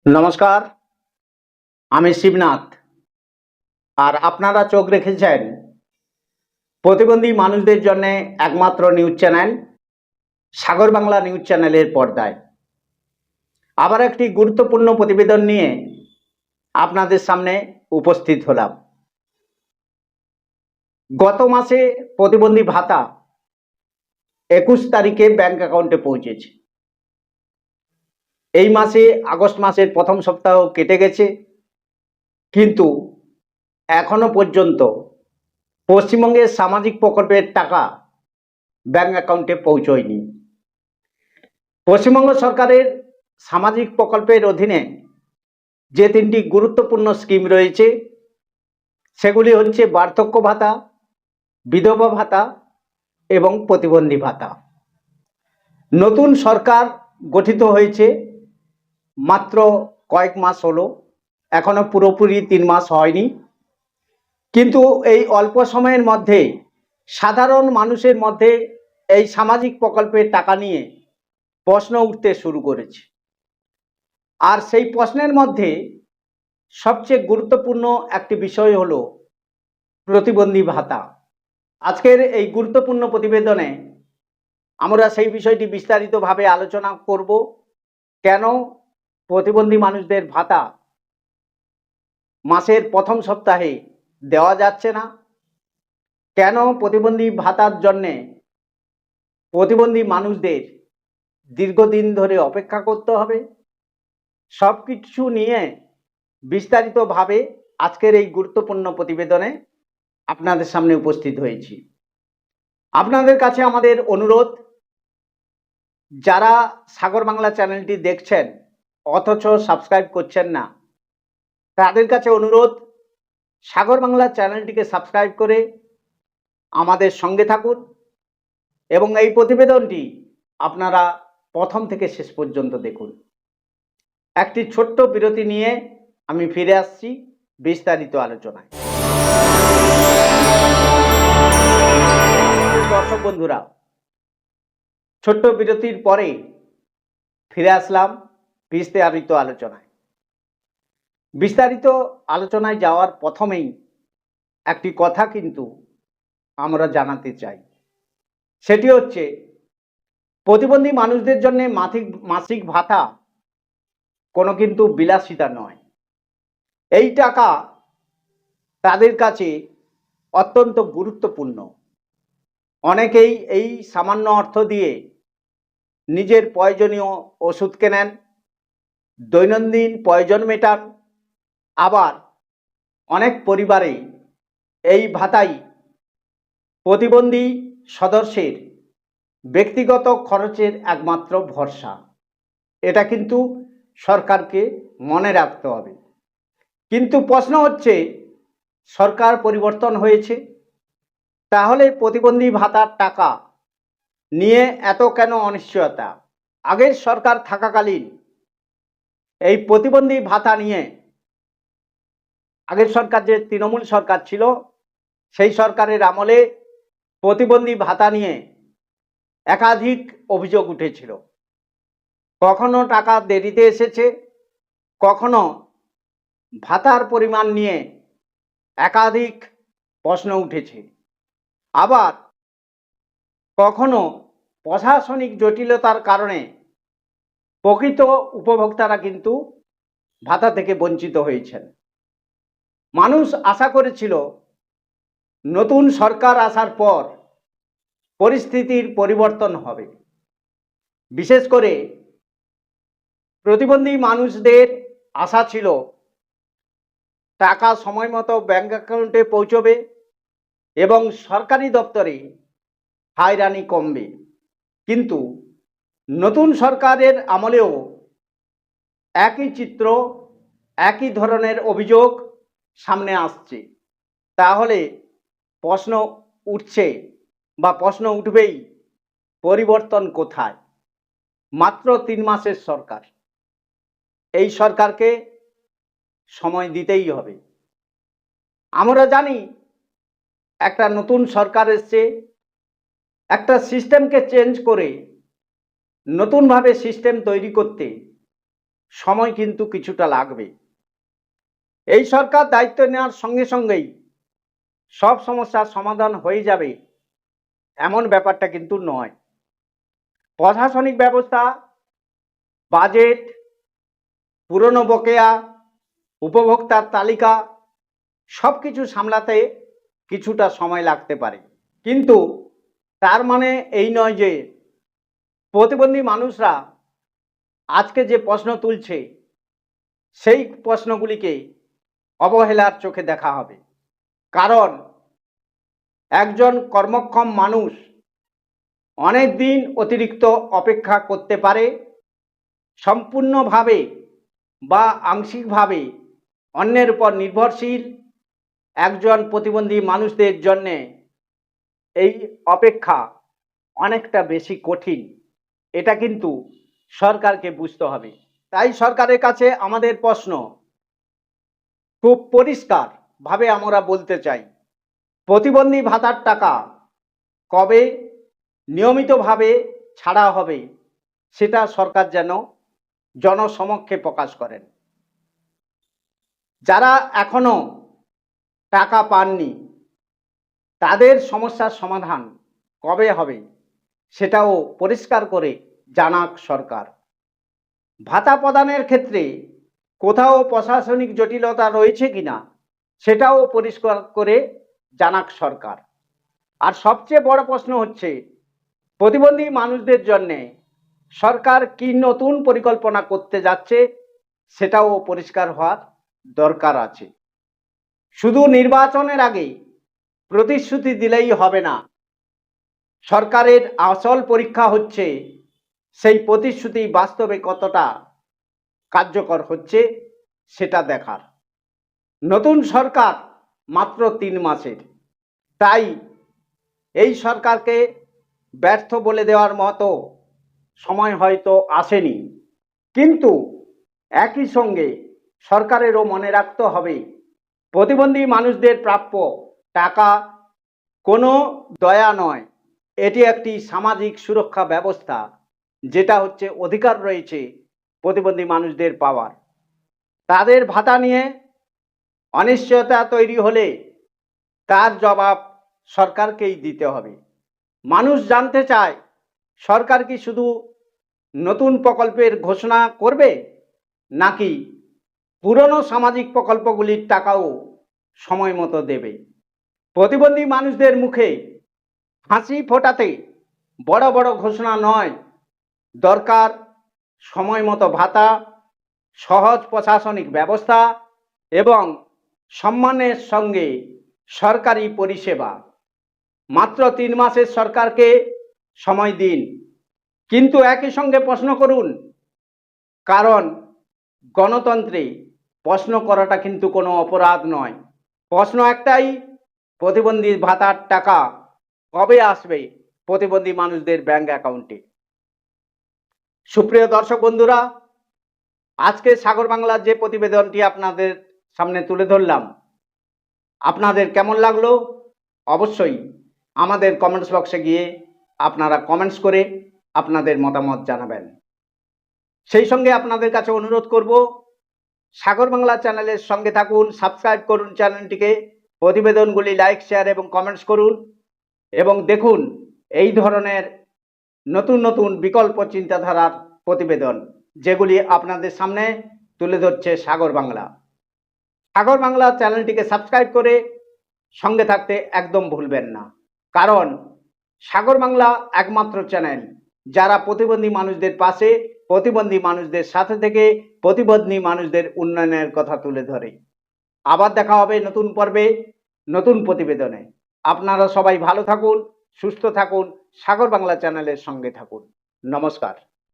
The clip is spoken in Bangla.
নমস্কার, আমি শিবনাথ। আর আপনারা চোখ রেখেছেন প্রতিবন্ধী মানুষদের জন্য একমাত্র নিউজ চ্যানেল সাগর বাংলা নিউজ চ্যানেলের পর্দায়। আবার একটি গুরুত্বপূর্ণ প্রতিবেদন নিয়ে আপনাদের সামনে উপস্থিত হলাম। গত মাসে প্রতিবন্ধী ভাতা 21 তারিখে ব্যাংক অ্যাকাউন্টে পৌঁছেছে। এই মাসে আগস্ট মাসের প্রথম সপ্তাহ কেটে গেছে, কিন্তু এখনো পর্যন্ত পশ্চিমবঙ্গের সামাজিক প্রকল্পের টাকা ব্যাংক অ্যাকাউন্টে পৌঁছয়নি। পশ্চিমবঙ্গ সরকারের সামাজিক প্রকল্পের অধীনে যে তিনটি গুরুত্বপূর্ণ স্কিম রয়েছে সেগুলি হচ্ছে বার্ধক্য ভাতা, বিধবা ভাতা এবং প্রতিবন্ধী ভাতা। নতুন সরকার গঠিত হয়েছে মাত্র কয়েক মাস হলো, এখনো পুরোপুরি 3 মাস হয়নি, কিন্তু এই অল্প সময়ের মধ্যে সাধারণ মানুষের মধ্যে এই সামাজিক প্রকল্পের টাকা নিয়ে প্রশ্ন উঠতে শুরু করেছে। আর সেই প্রশ্নের মধ্যে সবচেয়ে গুরুত্বপূর্ণ একটি বিষয় হলো প্রতিবন্ধী ভাতা। আজকের এই গুরুত্বপূর্ণ প্রতিবেদনে আমরা সেই বিষয়টি বিস্তারিতভাবে আলোচনা করব। কেন প্রতিবন্ধী মানুষদের ভাতা মাসের প্রথম সপ্তাহে দেওয়া যাচ্ছে না, কেন প্রতিবন্ধী ভাতার জন্যে প্রতিবন্ধী মানুষদের দীর্ঘদিন ধরে অপেক্ষা করতে হবে, সব কিছু নিয়ে বিস্তারিতভাবে আজকের এই গুরুত্বপূর্ণ প্রতিবেদনে আপনাদের সামনে উপস্থিত হয়েছি। আপনাদের কাছে আমাদের অনুরোধ, যারা সাগর বাংলা চ্যানেলটি দেখছেন অথচ সাবস্ক্রাইব করছেন না, তাদের কাছে অনুরোধ, সাগর বাংলা চ্যানেলটিকে সাবস্ক্রাইব করে আমাদের সঙ্গে থাকুন এবং এই প্রতিবেদনটি আপনারা প্রথম থেকে শেষ পর্যন্ত দেখুন। একটি ছোট্ট বিরতি নিয়ে আমি ফিরে আসছি বিস্তারিত আলোচনায়। দর্শক বন্ধুরা, ছোট্ট বিরতির পরে ফিরে আসলাম বিস্তারিত আলোচনায়। বিস্তারিত আলোচনায় যাওয়ার প্রথমেই একটি কথা কিন্তু আমরা জানাতে চাই, সেটি হচ্ছে প্রতিবন্ধী মানুষদের জন্য মাসিক ভাতা কোনো কিন্তু বিলাসিতা নয়। এই টাকা তাদের কাছে অত্যন্ত গুরুত্বপূর্ণ। অনেকেই এই সামান্য অর্থ দিয়ে নিজের প্রয়োজনীয় ওষুধ কেনেন, দৈনন্দিন প্রয়োজন মেটান, আবার অনেক পরিবারে এই ভাতাই প্রতিবন্ধী সদস্যের ব্যক্তিগত খরচের একমাত্র ভরসা। এটা কিন্তু সরকারকে মনে রাখতে হবে। কিন্তু প্রশ্ন হচ্ছে, সরকার পরিবর্তন হয়েছে, তাহলে প্রতিবন্ধী ভাতার টাকা নিয়ে এত কেন অনিশ্চয়তা? আগের সরকার থাকাকালীন এই প্রতিবন্ধী ভাতা নিয়ে, আগের সরকার যে তৃণমূল সরকার ছিল সেই সরকারের আমলে প্রতিবন্ধী ভাতা নিয়ে একাধিক অভিযোগ উঠেছিল। কখনো টাকা দেরিতে এসেছে, কখনো ভাতার পরিমাণ নিয়ে একাধিক প্রশ্ন উঠেছে, আবার কখনো প্রশাসনিক জটিলতার কারণে প্রকৃত উপভোক্তারা কিন্তু ভাতা থেকে বঞ্চিত হয়েছেন। মানুষ আশা করেছিল নতুন সরকার আসার পর পরিস্থিতির পরিবর্তন হবে। বিশেষ করে প্রতিবন্ধী মানুষদের আশা ছিল টাকা সময় মতো ব্যাংক অ্যাকাউন্টে পৌঁছবে এবং সরকারি দপ্তরে হয়রানি কমবে। কিন্তু নতুন সরকারের আমলেও একই চিত্র, একই ধরনের অভিযোগ সামনে আসছে। তাহলে প্রশ্ন উঠছে বা প্রশ্ন উঠবেই, পরিবর্তন কোথায়? মাত্র 3 মাসের সরকার, এই সরকারকে সময় দিতেই হবে। আমরা জানি একটা নতুন সরকার এসছে, একটা সিস্টেমকে চেঞ্জ করে নতুনভাবে সিস্টেম তৈরি করতে সময় কিন্তু কিছুটা লাগবে। এই সরকার দায়িত্ব নেওয়ার সঙ্গে সঙ্গেই সব সমস্যার সমাধান হয়ে যাবে এমন ব্যাপারটা কিন্তু নয়। প্রশাসনিক ব্যবস্থা, বাজেট, পুরনো বকেয়া, উপভোক্তার তালিকা সবকিছু সামলাতে কিছুটা সময় লাগতে পারে, কিন্তু তার মানে এই নয় যে প্রতিবন্ধী মানুষরা আজকে যে প্রশ্ন তুলছে সেই প্রশ্নগুলিকে অবহেলার চোখে দেখা হবে। কারণ একজন কর্মক্ষম মানুষ অনেক দিন অতিরিক্ত অপেক্ষা করতে পারে, সম্পূর্ণভাবে বা আংশিকভাবে অন্যের উপর নির্ভরশীল একজন প্রতিবন্ধী মানুষদের জন্যে এই অপেক্ষা অনেকটা বেশি কঠিন। এটা কিন্তু সরকারকে বুঝতে হবে। তাই সরকারের কাছে আমাদের প্রশ্ন খুব পরিষ্কারভাবে আমরা বলতে চাই, প্রতিবন্ধী ভাতার টাকা কবে নিয়মিতভাবে ছাড়া হবে সেটা সরকার যেন জনসমক্ষে প্রকাশ করেন। যারা এখনো টাকা পাননি তাদের সমস্যার সমাধান কবে হবে সেটাও পরিষ্কার করে জানাক সরকার। ভাতা প্রদানের ক্ষেত্রে কোথাও প্রশাসনিক জটিলতা রয়েছে কিনা সেটাও পরিষ্কার করে জানাক সরকার। আর সবচেয়ে বড় প্রশ্ন হচ্ছে, প্রতিবন্ধী মানুষদের জন্যে সরকার কি নতুন পরিকল্পনা করতে যাচ্ছে সেটাও পরিষ্কার হওয়ার দরকার আছে। শুধু নির্বাচনের আগে প্রতিশ্রুতি দিলেই হবে না। সরকারের আসল পরীক্ষা হচ্ছে সেই প্রতিশ্রুতি বাস্তবে কতটা কার্যকর হচ্ছে সেটা দেখার। নতুন সরকার মাত্র 3 মাসের, তাই এই সরকারকে ব্যর্থ বলে দেওয়ার মতো সময় হয়তো আসেনি, কিন্তু একই সঙ্গে সরকারেরও মনে রাখতে হবে প্রতিবন্ধী মানুষদের প্রাপ্য টাকা কোনো দয়া নয়, এটি একটি সামাজিক সুরক্ষা ব্যবস্থা, যেটা হচ্ছে অধিকার রয়েছে প্রতিবন্ধী মানুষদের পাওয়ার। তাদের ভাতা নিয়ে অনিশ্চয়তা তৈরি হলে তার জবাব সরকারকেই দিতে হবে। মানুষ জানতে চায় সরকার কি শুধু নতুন প্রকল্পের ঘোষণা করবে নাকি পুরনো সামাজিক প্রকল্পগুলির টাকাও সময় মতো দেবে। প্রতিবন্ধী মানুষদের মুখে হাসি ফোটাতে বড় বড় ঘোষণা নয়, দরকার সময় মতো ভাতা, সহজ প্রশাসনিক ব্যবস্থা এবং সম্মানের সঙ্গে সরকারি পরিষেবা। মাত্র 3 মাসের সরকারকে সময় দিন, কিন্তু একই সঙ্গে প্রশ্ন করুন, কারণ গণতন্ত্রে প্রশ্ন করাটা কিন্তু কোনো অপরাধ নয়। প্রশ্ন একটাই, প্রতিবন্ধী ভাতার টাকা কবে আসবে প্রতিবন্ধী মানুষদের ব্যাংক অ্যাকাউন্টে। সুপ্রিয় দর্শক বন্ধুরা, আজকে সাগর বাংলার যে প্রতিবেদনটি আপনাদের সামনে তুলে ধরলাম, আপনাদের কেমন লাগলো অবশ্যই আমাদের কমেন্টস বক্সে গিয়ে আপনারা কমেন্টস করে আপনাদের মতামত জানাবেন। সেই সঙ্গে আপনাদের কাছে অনুরোধ করব, সাগর বাংলা চ্যানেলের সঙ্গে থাকুন, সাবস্ক্রাইব করুন চ্যানেলটিকে, প্রতিবেদনগুলি লাইক, শেয়ার এবং কমেন্টস করুন এবং দেখুন এই ধরনের নতুন নতুন বিকল্প চিন্তাধারার প্রতিবেদন যেগুলি আপনাদের সামনে তুলে ধরছে সাগর বাংলা। সাগর বাংলা চ্যানেলটিকে সাবস্ক্রাইব করে সঙ্গে থাকতে একদম ভুলবেন না, কারণ সাগর বাংলা একমাত্র চ্যানেল যারা প্রতিবন্ধী মানুষদের পাশে, প্রতিবন্ধী মানুষদের সাথে থেকে প্রতিবন্ধী মানুষদের উন্নয়নের কথা তুলে ধরে। আবার দেখা হবে নতুন পর্বে, নতুন প্রতিবেদনে। আপনারা সবাই ভালো থাকুন, সুস্থ থাকুন, সাগর বাংলা চ্যানেলের সঙ্গে থাকুন। নমস্কার।